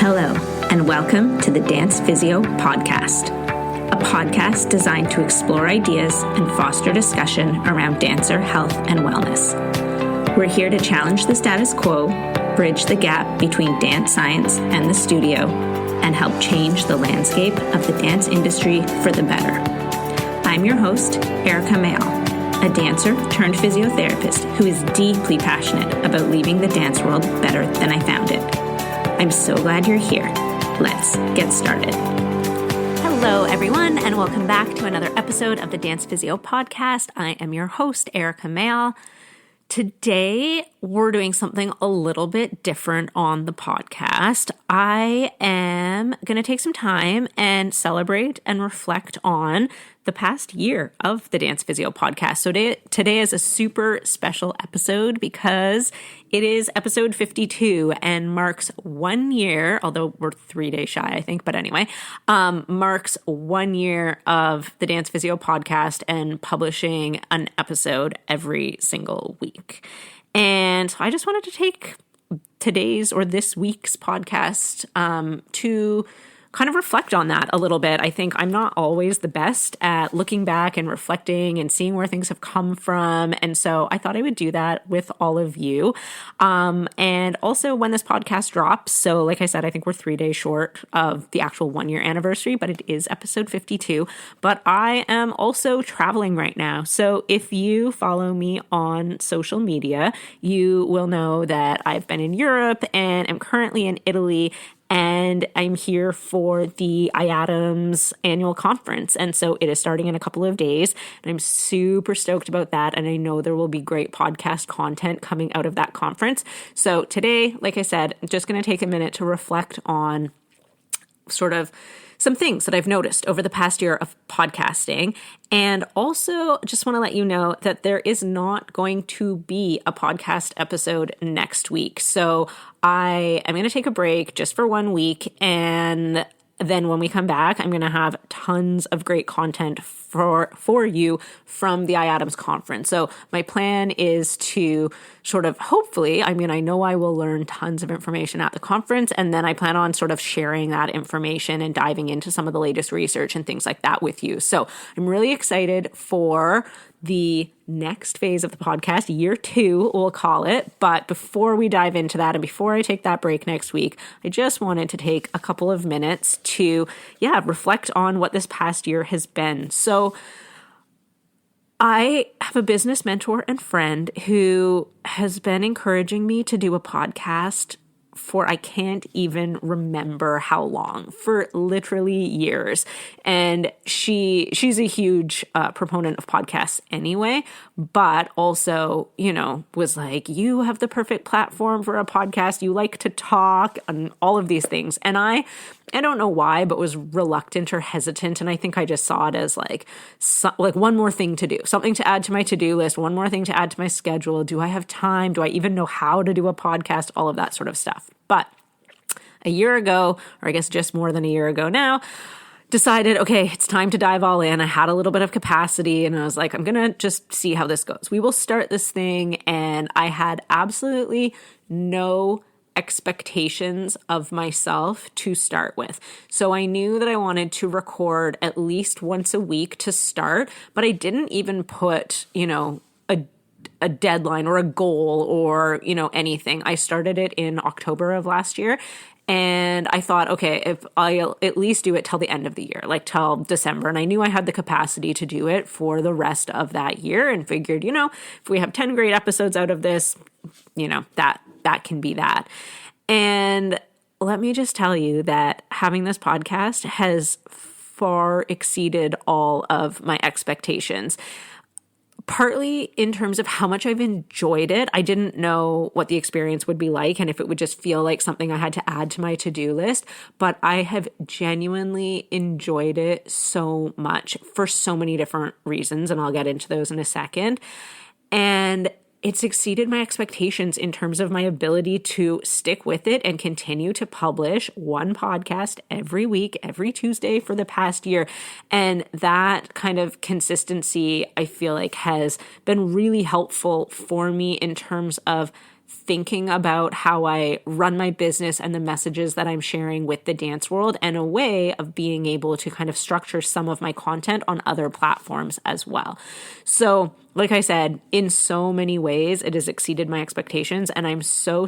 Hello, and welcome to the Dance Physio Podcast, a podcast designed to explore ideas and foster discussion around dancer health and wellness. We're here to challenge the status quo, bridge the gap between dance science and the studio, and help change the landscape of the dance industry for the better. I'm your host, Erika Mayall, a dancer turned physiotherapist who is deeply passionate about leaving the dance world better than I found it. I'm so glad you're here. Let's get started. Hello, everyone, and welcome back to another episode of the Dance Physio Podcast. I am your host, Erika Mayall. Today, we're doing something a little bit different on the podcast. I am going to take some time and celebrate and reflect on the past year of the Dance Physio Podcast. So today is a super special episode because it is episode 52 and marks 1 year, although we're 3 days shy, I think, but anyway, marks 1 year of the Dance Physio Podcast and publishing an episode every single week. And so I just wanted to take today's or this week's podcast to kind of reflect on that a little bit. I think I'm not always the best at looking back and reflecting and seeing where things have come from. And so I thought I would do that with all of you. And also when this podcast drops, so like I said, I think we're 3 days short of the actual 1 year anniversary, but it is episode 52. But I am also traveling right now. So if you follow me on social media, you will know that I've been in Europe and am currently in Italy. And I'm here for the IADM's annual conference. And so it is starting in a couple of days. And I'm super stoked about that. And I know there will be great podcast content coming out of that conference. So today, like I said, I'm just going to take a minute to reflect on sort of some things that I've noticed over the past year of podcasting. And also just want to let you know that there is not going to be a podcast episode next week. So I am going to take a break just for 1 week. And then when we come back, I'm going to have tons of great content for you from the IADM's conference. So my plan is to sort of hopefully, I know I will learn tons of information at the conference, and then I plan on sort of sharing that information and diving into some of the latest research and things like that with you. So I'm really excited for the next phase of the podcast, year 2, we'll call it. But before we dive into that and before I take that break next week, I just wanted to take a couple of minutes to, reflect on what this past year has been. So I have a business mentor and friend who has been encouraging me to do a podcast for I can't even remember how long, for literally years. And she's a huge proponent of podcasts anyway, but also, was like, you have the perfect platform for a podcast. You like to talk and all of these things. And I don't know why, but was reluctant or hesitant. And I think I just saw it as like one more thing to do, something to add to my to-do list, one more thing to add to my schedule. Do I have time? Do I even know how to do a podcast? All of that sort of stuff. But a year ago, or I guess just more than a year ago now, decided, okay, it's time to dive all in. I had a little bit of capacity and I was like, I'm going to just see how this goes. We will start this thing. And I had absolutely no expectations of myself to start with. So I knew that I wanted to record at least once a week to start, but I didn't even put, a deadline or a goal or, anything. I started it in October of last year. And I thought, okay, if I'll at least do it till the end of the year, like till December. And I knew I had the capacity to do it for the rest of that year and figured, if we have 10 great episodes out of this, that can be that. And let me just tell you that having this podcast has far exceeded all of my expectations. Partly in terms of how much I've enjoyed it. I didn't know what the experience would be like and if it would just feel like something I had to add to my to-do list, but I have genuinely enjoyed it so much for so many different reasons, and I'll get into those in a second. And it's exceeded my expectations in terms of my ability to stick with it and continue to publish one podcast every week, every Tuesday for the past year. And that kind of consistency, I feel like, has been really helpful for me in terms of thinking about how I run my business and the messages that I'm sharing with the dance world, and a way of being able to kind of structure some of my content on other platforms as well. So like I said, in so many ways, it has exceeded my expectations, and I'm so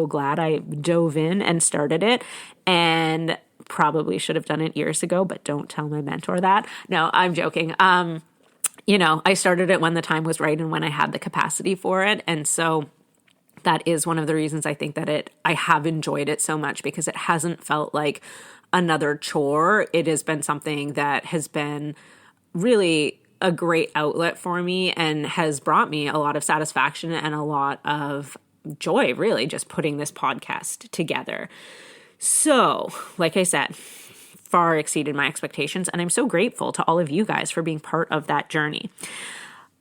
glad I dove in and started it, and probably should have done it years ago, but don't tell my mentor that. No, I'm joking. I started it when the time was right and when I had the capacity for it. And so that is one of the reasons I think that I have enjoyed it so much, because it hasn't felt like another chore. It has been something that has been really a great outlet for me and has brought me a lot of satisfaction and a lot of joy, really, just putting this podcast together. So, like I said, far exceeded my expectations, and I'm so grateful to all of you guys for being part of that journey.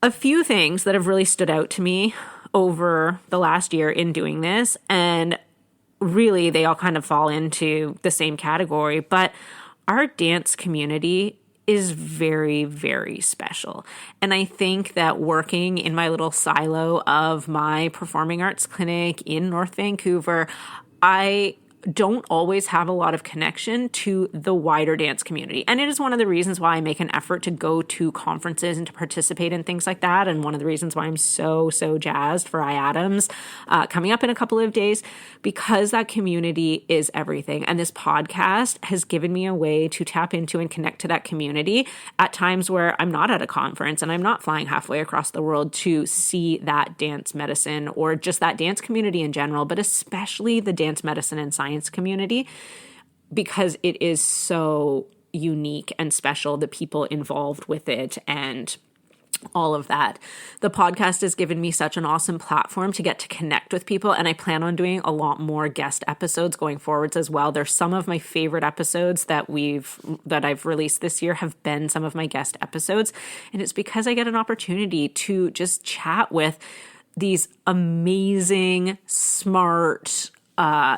A few things that have really stood out to me over the last year in doing this, and really they all kind of fall into the same category, but our dance community is very, very special. And I think that working in my little silo of my performing arts clinic in North Vancouver, I don't always have a lot of connection to the wider dance community. And it is one of the reasons why I make an effort to go to conferences and to participate in things like that. And one of the reasons why I'm so jazzed for IADMS coming up in a couple of days, because that community is everything. And this podcast has given me a way to tap into and connect to that community at times where I'm not at a conference and I'm not flying halfway across the world to see that dance medicine or just that dance community in general, but especially the dance medicine and science community, because it is so unique and special, the people involved with it and all of that. The podcast has given me such an awesome platform to get to connect with people, and I plan on doing a lot more guest episodes going forwards as well. There's some of my favorite episodes that I've released this year have been some of my guest episodes, and it's because I get an opportunity to just chat with these amazing, smart,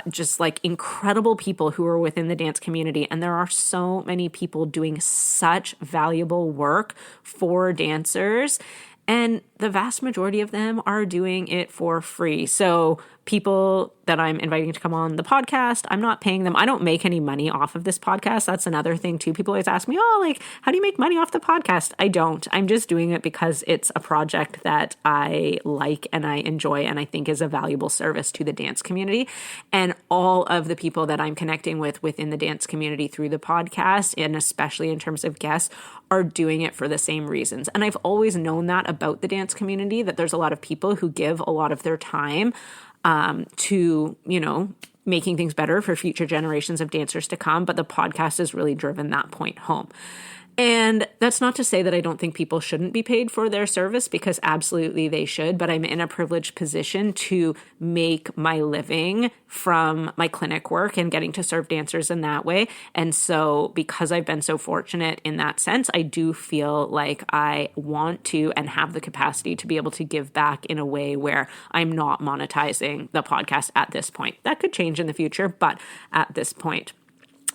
just like incredible people who are within the dance community. And there are so many people doing such valuable work for dancers. And the vast majority of them are doing it for free. So people that I'm inviting to come on the podcast, I'm not paying them. I don't make any money off of this podcast. That's another thing too. People always ask me, how do you make money off the podcast? I don't. I'm just doing it because it's a project that I like and I enjoy and I think is a valuable service to the dance community. And all of the people that I'm connecting with within the dance community through the podcast, and especially in terms of guests, are doing it for the same reasons. And I've always known that about the dance community, that there's a lot of people who give a lot of their time to, making things better for future generations of dancers to come. But the podcast has really driven that point home. And that's not to say that I don't think people shouldn't be paid for their service, because absolutely they should, but I'm in a privileged position to make my living from my clinic work and getting to serve dancers in that way. And so because I've been so fortunate in that sense, I do feel like I want to and have the capacity to be able to give back in a way where I'm not monetizing the podcast at this point. That could change in the future, but at this point,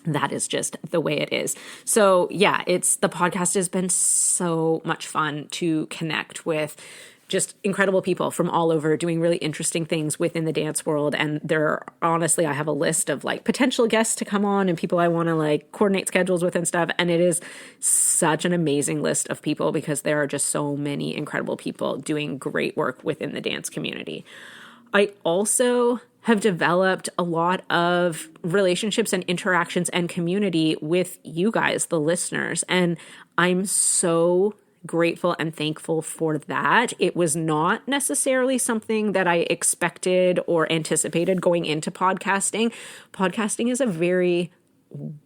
that is just the way it is. So yeah, the podcast has been so much fun to connect with just incredible people from all over doing really interesting things within the dance world. And honestly, I have a list of potential guests to come on and people I want to coordinate schedules with and stuff. And it is such an amazing list of people because there are just so many incredible people doing great work within the dance community. I also have developed a lot of relationships and interactions and community with you guys, the listeners. And I'm so grateful and thankful for that. It was not necessarily something that I expected or anticipated going into podcasting. Podcasting is a very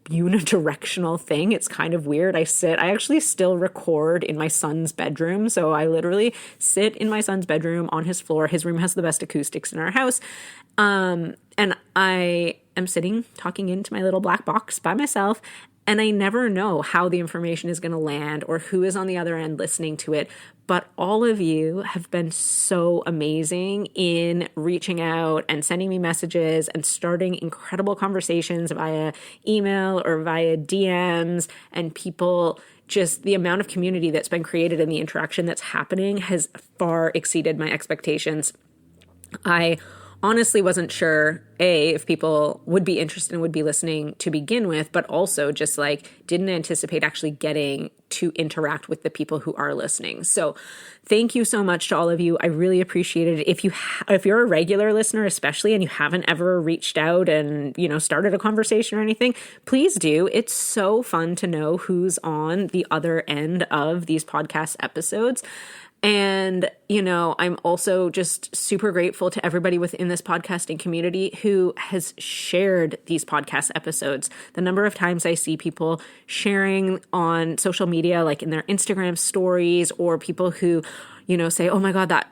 unidirectional thing. It's kind of weird. I actually still record in my son's bedroom. So I literally sit in my son's bedroom on his floor. His room has the best acoustics in our house. And I am sitting talking into my little black box by myself. And I never know how the information is going to land or who is on the other end listening to it. But all of you have been so amazing in reaching out and sending me messages and starting incredible conversations via email or via DMs. And people, just the amount of community that's been created and the interaction that's happening has far exceeded my expectations. I honestly wasn't sure, A, if people would be interested and would be listening to begin with, but also just like didn't anticipate actually getting to interact with the people who are listening. So thank you so much to all of you. I really appreciate it. If you're a regular listener, especially, and you haven't ever reached out and, started a conversation or anything, please do. It's so fun to know who's on the other end of these podcast episodes. And, I'm also just super grateful to everybody within this podcasting community who has shared these podcast episodes. The number of times I see people sharing on social media, like in their Instagram stories, or people who, say, oh my God, that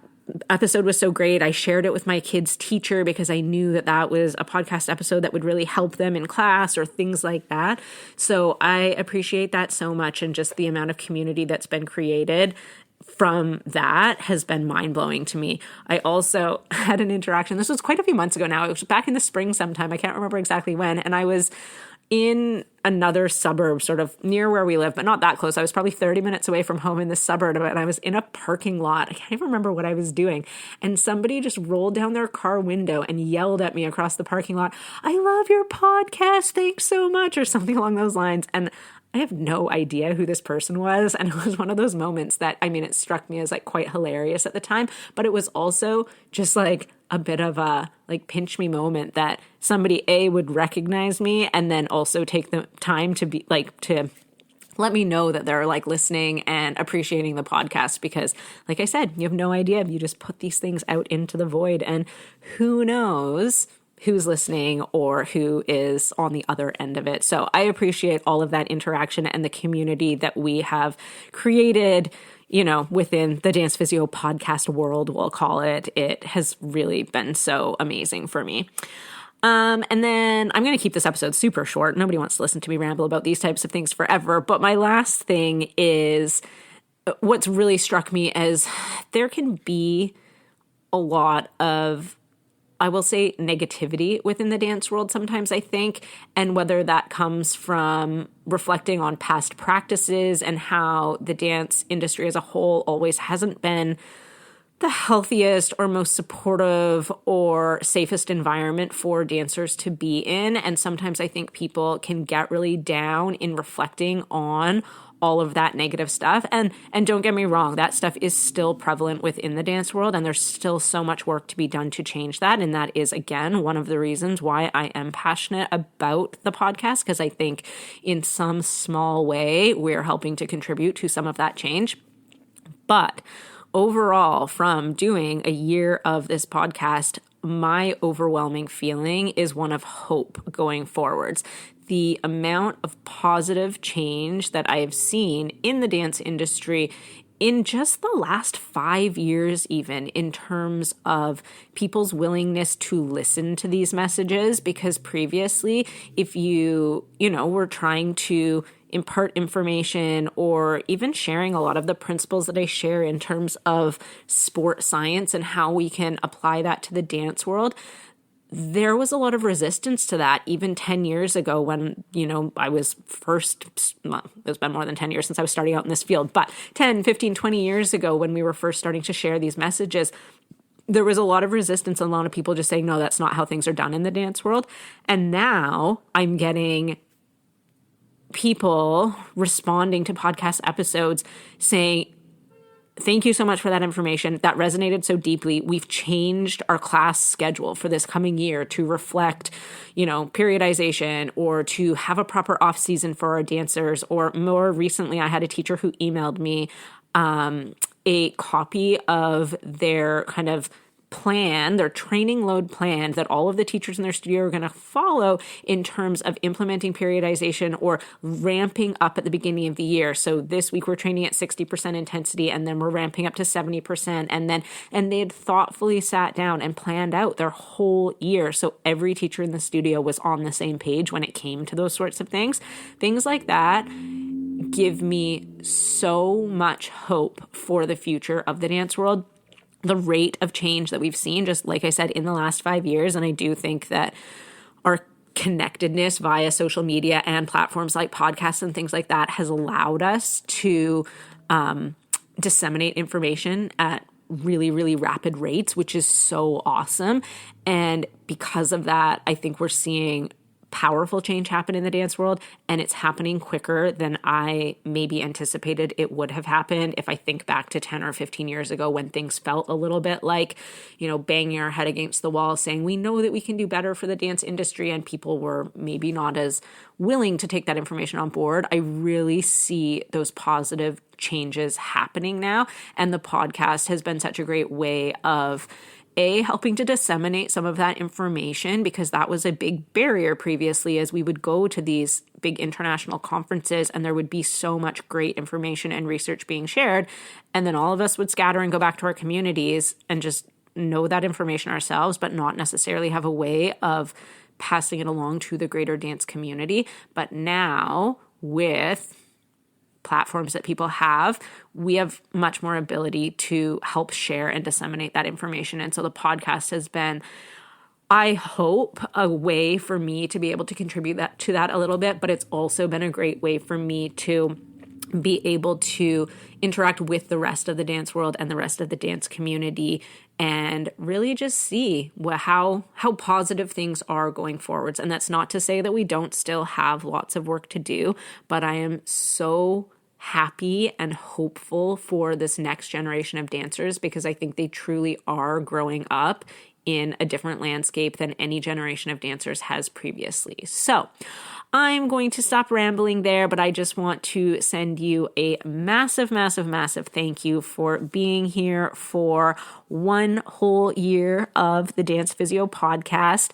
episode was so great. I shared it with my kid's teacher because I knew that was a podcast episode that would really help them in class or things like that. So I appreciate that so much, and just the amount of community that's been created from that has been mind-blowing to me. I also had an interaction. This was quite a few months ago now. It was back in the spring sometime. I can't remember exactly when. And I was in another suburb, sort of near where we live, but not that close. I was probably 30 minutes away from home in this suburb, and I was in a parking lot. I can't even remember what I was doing. And somebody just rolled down their car window and yelled at me across the parking lot, "I love your podcast. Thanks so much," or something along those lines. And I have no idea who this person was. And it was one of those moments that, it struck me as like quite hilarious at the time, but it was also just like a bit of a like pinch me moment that somebody would recognize me and then also take the time to be like, to let me know that they're like listening and appreciating the podcast, because like I said, you have no idea. You just put these things out into the void, and who knows who's listening or who is on the other end of it. So I appreciate all of that interaction and the community that we have created, within the Dance Physio podcast world, we'll call it. It has really been so amazing for me. And then I'm going to keep this episode super short. Nobody wants to listen to me ramble about these types of things forever. But my last thing is what's really struck me as there can be a lot of, I will say, negativity within the dance world sometimes, I think, and whether that comes from reflecting on past practices and how the dance industry as a whole always hasn't been the healthiest or most supportive or safest environment for dancers to be in. And sometimes I think people can get really down in reflecting on all of that negative stuff. And don't get me wrong, that stuff is still prevalent within the dance world, and there's still so much work to be done to change that. And that is, again, one of the reasons why I am passionate about the podcast, because I think in some small way we're helping to contribute to some of that change. But overall, from doing a year of this podcast, my overwhelming feeling is one of hope going forwards. The amount of positive change that I have seen in the dance industry in just the last 5 years, even in terms of people's willingness to listen to these messages, because previously, if you were trying to impart information or even sharing a lot of the principles that I share in terms of sport science and how we can apply that to the dance world, there was a lot of resistance to that even 10 years ago when, I was first, it's been more than 10 years since I was starting out in this field, but 10, 15, 20 years ago when we were first starting to share these messages, there was a lot of resistance and a lot of people just saying, no, that's not how things are done in the dance world. And now I'm getting people responding to podcast episodes saying, thank you so much for that information. That resonated so deeply. We've changed our class schedule for this coming year to reflect, periodization, or to have a proper off season for our dancers. Or more recently, I had a teacher who emailed me a copy of their kind of plan, their training load plan that all of the teachers in their studio are going to follow in terms of implementing periodization or ramping up at the beginning of the year. So this week we're training at 60% intensity, and then we're ramping up to 70%. And they had thoughtfully sat down and planned out their whole year. So every teacher in the studio was on the same page when it came to those sorts of things. Things like that give me so much hope for the future of the dance world. The rate of change that we've seen, just like I said, in the last 5 years. And I do think that our connectedness via social media and platforms like podcasts and things like that has allowed us to disseminate information at really, really rapid rates, which is so awesome. And because of that, I think we're seeing powerful change happen in the dance world, and it's happening quicker than I maybe anticipated it would have happened if I think back to 10 or 15 years ago when things felt a little bit like, banging our head against the wall saying we know that we can do better for the dance industry, and people were maybe not as willing to take that information on board. I really see those positive changes happening now, and the podcast has been such a great way of helping to disseminate some of that information, because that was a big barrier previously as we would go to these big international conferences and there would be so much great information and research being shared. And then all of us would scatter and go back to our communities and just know that information ourselves, but not necessarily have a way of passing it along to the greater dance community. But now with platforms that people have, we have much more ability to help share and disseminate that information. And so the podcast has been, I hope, a way for me to be able to contribute to that a little bit, but it's also been a great way for me to be able to interact with the rest of the dance world and the rest of the dance community and really just see how positive things are going forwards. And that's not to say that we don't still have lots of work to do, but I am so happy and hopeful for this next generation of dancers, because I think they truly are growing up in a different landscape than any generation of dancers has previously. So I'm going to stop rambling there, but I just want to send you a massive, massive, massive thank you for being here for one whole year of the Dance Physio Podcast.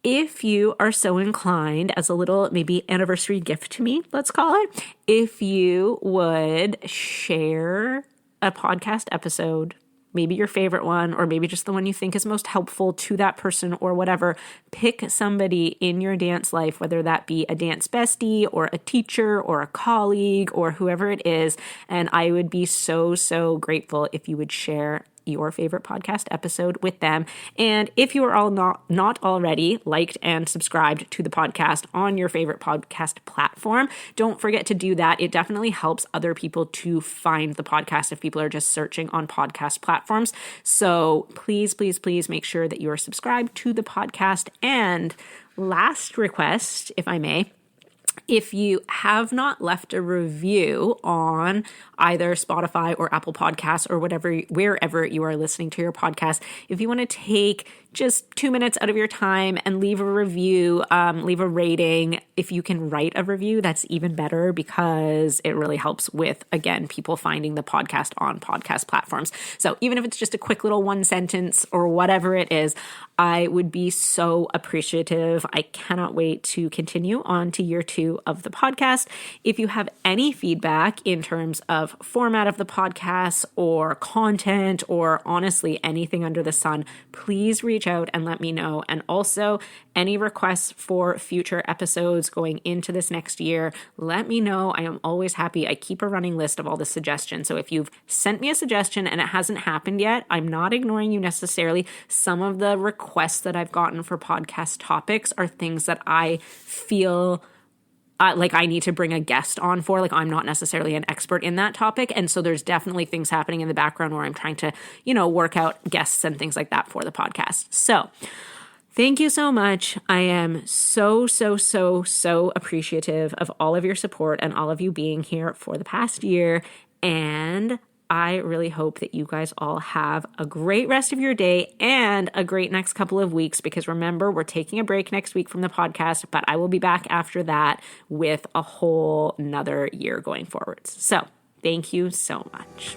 If you are so inclined, as a little maybe anniversary gift to me, let's call it, if you would share a podcast episode, maybe your favorite one, or maybe just the one you think is most helpful to that person or whatever, pick somebody in your dance life, whether that be a dance bestie or a teacher or a colleague or whoever it is. And I would be so, so grateful if you would share your favorite podcast episode with them. And if you are all not already liked and subscribed to the podcast on your favorite podcast platform, don't forget to do that. It definitely helps other people to find the podcast if people are just searching on podcast platforms. So please, please, please make sure that you are subscribed to the podcast. And last request, if I may, if you have not left a review on either Spotify or Apple Podcasts or wherever you are listening to your podcast, if you want to take just 2 minutes out of your time and leave a review, leave a rating. If you can write a review, that's even better, because it really helps with, again, people finding the podcast on podcast platforms. So even if it's just a quick little one sentence or whatever it is, I would be so appreciative. I cannot wait to continue on to year 2 of the podcast. If you have any feedback in terms of format of the podcast or content or honestly anything under the sun, please reach out and let me know. And also any requests for future episodes going into this next year, let me know. I am always happy. I keep a running list of all the suggestions. So if you've sent me a suggestion and it hasn't happened yet, I'm not ignoring you necessarily. Some of the requests that I've gotten for podcast topics are things that I feel like I need to bring a guest on for. Like, I'm not necessarily an expert in that topic. And so there's definitely things happening in the background where I'm trying to, work out guests and things like that for the podcast. So thank you so much. I am so, so, so, so appreciative of all of your support and all of you being here for the past year. And I really hope that you guys all have a great rest of your day and a great next couple of weeks, because remember, we're taking a break next week from the podcast, but I will be back after that with a whole nother year going forwards. So thank you so much.